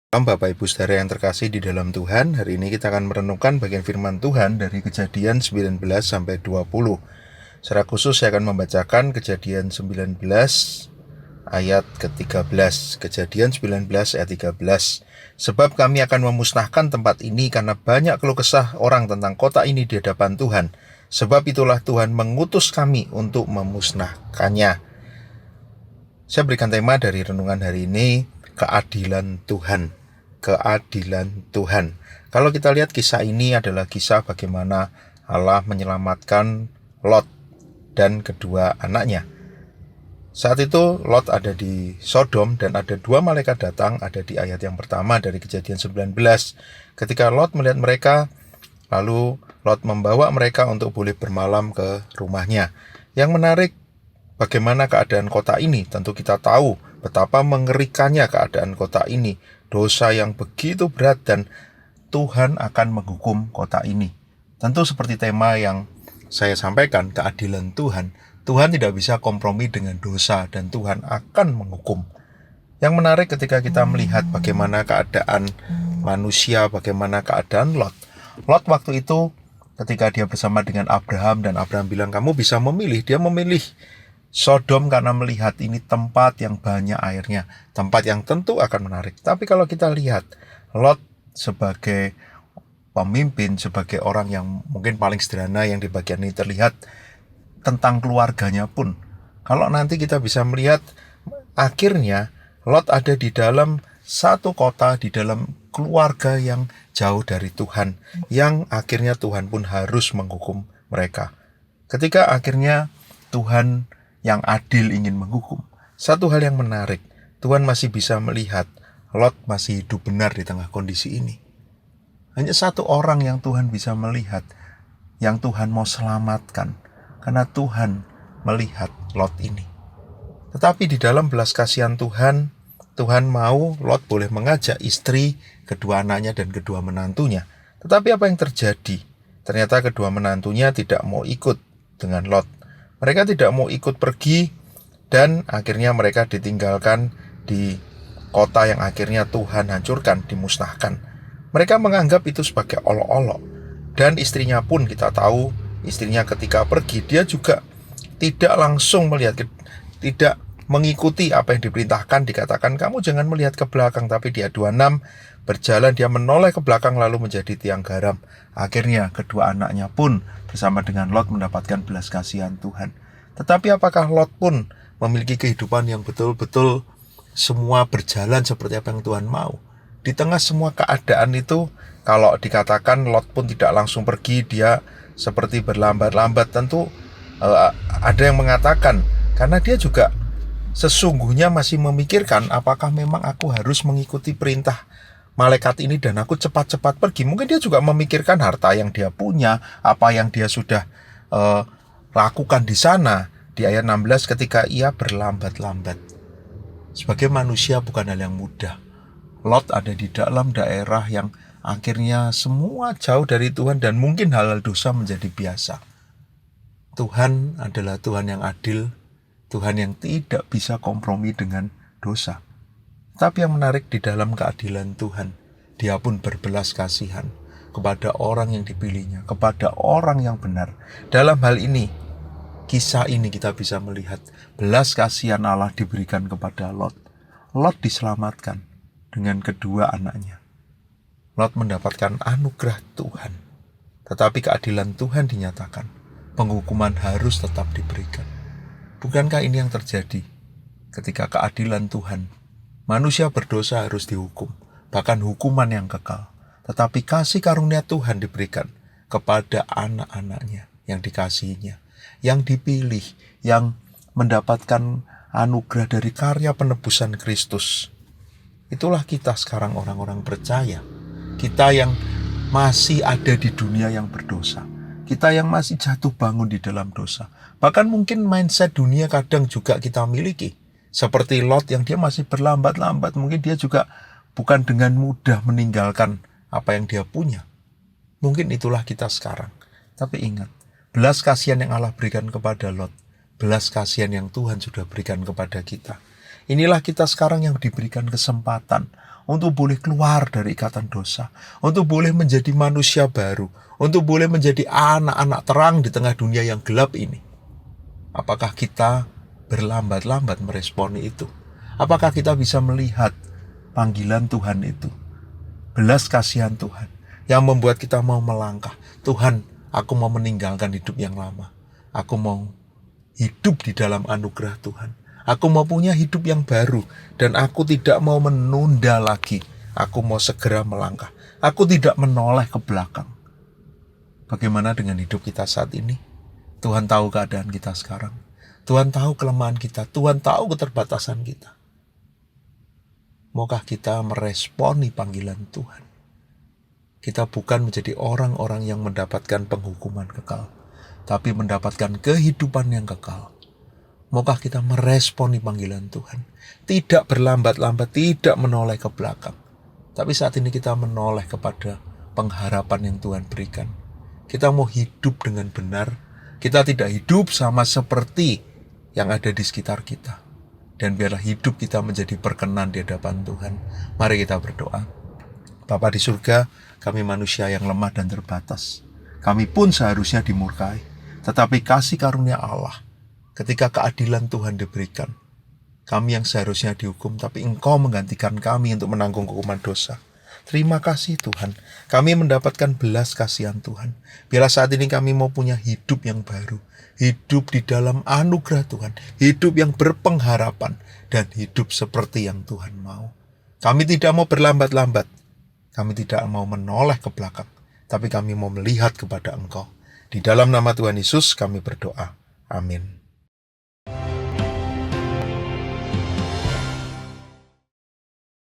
Bapak Ibu Saudara yang terkasih di dalam Tuhan, hari ini kita akan merenungkan bagian firman Tuhan dari Kejadian 19 sampai 20. Secara khusus saya akan membacakan Kejadian 19 ayat ke-13. Kejadian 19 ayat 13. Sebab kami akan memusnahkan tempat ini karena banyak keluh kesah orang tentang kota ini di hadapan Tuhan. Sebab itulah Tuhan mengutus kami untuk memusnahkannya. Saya berikan tema dari renungan hari ini, keadilan Tuhan. Keadilan Tuhan. Kalau kita lihat kisah ini adalah kisah bagaimana Allah menyelamatkan Lot dan kedua anaknya. Saat itu Lot ada di Sodom dan ada dua malaikat datang, ada di ayat yang pertama dari Kejadian 19. Ketika Lot melihat mereka, lalu Lot membawa mereka untuk boleh bermalam ke rumahnya. Yang menarik, bagaimana keadaan kota ini? Tentu kita tahu betapa mengerikannya keadaan kota ini. Dosa yang begitu berat dan Tuhan akan menghukum kota ini. Tentu seperti tema yang saya sampaikan, keadilan Tuhan. Tuhan tidak bisa kompromi dengan dosa dan Tuhan akan menghukum. Yang menarik ketika kita melihat bagaimana keadaan manusia, bagaimana keadaan Lot. Lot waktu itu ketika dia bersama dengan Abraham dan Abraham bilang kamu bisa memilih, dia memilih Sodom karena melihat ini tempat yang banyak airnya, tempat yang tentu akan menarik. Tapi kalau kita lihat Lot sebagai pemimpin, sebagai orang yang mungkin paling sederhana yang di bagian ini terlihat, tentang keluarganya pun, kalau nanti kita bisa melihat akhirnya Lot ada di dalam satu kota, di dalam keluarga yang jauh dari Tuhan, yang akhirnya Tuhan pun harus menghukum mereka. Ketika akhirnya Tuhan yang adil ingin menghukum, satu hal yang menarik, Tuhan masih bisa melihat Lot masih hidup benar di tengah kondisi ini. Hanya satu orang yang Tuhan bisa melihat, yang Tuhan mau selamatkan, karena Tuhan melihat Lot ini. Tetapi di dalam belas kasihan Tuhan, Tuhan mau Lot boleh mengajak istri, kedua anaknya dan kedua menantunya. Tetapi apa yang terjadi? Ternyata kedua menantunya tidak mau ikut dengan Lot. Mereka tidak mau ikut pergi dan akhirnya mereka ditinggalkan di kota yang akhirnya Tuhan hancurkan, dimusnahkan. Mereka menganggap itu sebagai olok-olok. Dan istrinya pun kita tahu, istrinya ketika pergi, dia juga tidak langsung melihat, tidak mengikuti apa yang diperintahkan. Dikatakan, kamu jangan melihat ke belakang, tapi di ayat 26, berjalan dia menoleh ke belakang lalu menjadi tiang garam. Akhirnya kedua anaknya pun bersama dengan Lot mendapatkan belas kasihan Tuhan. Tetapi apakah Lot pun memiliki kehidupan yang betul-betul semua berjalan seperti apa yang Tuhan mau? Di tengah semua keadaan itu, kalau dikatakan Lot pun tidak langsung pergi, dia seperti berlambat-lambat, tentu ada yang mengatakan karena dia juga sesungguhnya masih memikirkan apakah memang aku harus mengikuti perintah malaikat ini dan aku cepat-cepat pergi. Mungkin dia juga memikirkan harta yang dia punya, apa yang dia sudah lakukan di sana. Di ayat 16 ketika ia berlambat-lambat. Sebagai manusia bukan hal yang mudah. Lot ada di dalam daerah yang akhirnya semua jauh dari Tuhan dan mungkin hal-hal dosa menjadi biasa. Tuhan adalah Tuhan yang adil, Tuhan yang tidak bisa kompromi dengan dosa. Tapi yang menarik di dalam keadilan Tuhan, dia pun berbelas kasihan kepada orang yang dipilihnya, kepada orang yang benar. Dalam hal ini, kisah ini kita bisa melihat belas kasihan Allah diberikan kepada Lot. Lot diselamatkan dengan kedua anaknya. Lot mendapatkan anugerah Tuhan. Tetapi keadilan Tuhan dinyatakan. Penghukuman harus tetap diberikan. Bukankah ini yang terjadi ketika keadilan Tuhan? Manusia berdosa harus dihukum, bahkan hukuman yang kekal. Tetapi kasih karunia Tuhan diberikan kepada anak-anaknya yang dikasihinya, yang dipilih, yang mendapatkan anugerah dari karya penebusan Kristus. Itulah kita sekarang orang-orang percaya. Kita yang masih ada di dunia yang berdosa. Kita yang masih jatuh bangun di dalam dosa. Bahkan mungkin mindset dunia kadang juga kita miliki. Seperti Lot yang dia masih berlambat-lambat. Mungkin dia juga bukan dengan mudah meninggalkan apa yang dia punya. Mungkin itulah kita sekarang. Tapi ingat, belas kasihan yang Allah berikan kepada Lot, belas kasihan yang Tuhan sudah berikan kepada kita. Inilah kita sekarang yang diberikan kesempatan untuk boleh keluar dari ikatan dosa, untuk boleh menjadi manusia baru, untuk boleh menjadi anak-anak terang di tengah dunia yang gelap ini. Apakah kita berlambat-lambat meresponi itu? Apakah kita bisa melihat panggilan Tuhan itu, belas kasihan Tuhan, yang membuat kita mau melangkah? Tuhan, aku mau meninggalkan hidup yang lama. Aku mau hidup di dalam anugerah Tuhan. Aku mau punya hidup yang baru, dan aku tidak mau menunda lagi. Aku mau segera melangkah. Aku tidak menoleh ke belakang. Bagaimana dengan hidup kita saat ini? Tuhan tahu keadaan kita sekarang. Tuhan tahu kelemahan kita. Tuhan tahu keterbatasan kita. Maukah kita meresponi panggilan Tuhan? Kita bukan menjadi orang-orang yang mendapatkan penghukuman kekal, tapi mendapatkan kehidupan yang kekal. Maukah kita meresponi panggilan Tuhan? Tidak berlambat-lambat, tidak menoleh ke belakang. Tapi saat ini kita menoleh kepada pengharapan yang Tuhan berikan. Kita mau hidup dengan benar. Kita tidak hidup sama seperti yang ada di sekitar kita. Dan biarlah hidup kita menjadi berkenan di hadapan Tuhan. Mari kita berdoa. Bapa di surga, kami manusia yang lemah dan terbatas. Kami pun seharusnya dimurkai. Tetapi kasih karunia Allah, ketika keadilan Tuhan diberikan, kami yang seharusnya dihukum, tapi Engkau menggantikan kami untuk menanggung hukuman dosa. Terima kasih Tuhan, kami mendapatkan belas kasihan Tuhan. Biarlah saat ini kami mau punya hidup yang baru, hidup di dalam anugerah Tuhan, hidup yang berpengharapan, dan hidup seperti yang Tuhan mau. Kami tidak mau berlambat-lambat, kami tidak mau menoleh ke belakang, tapi kami mau melihat kepada Engkau. Di dalam nama Tuhan Yesus kami berdoa. Amin.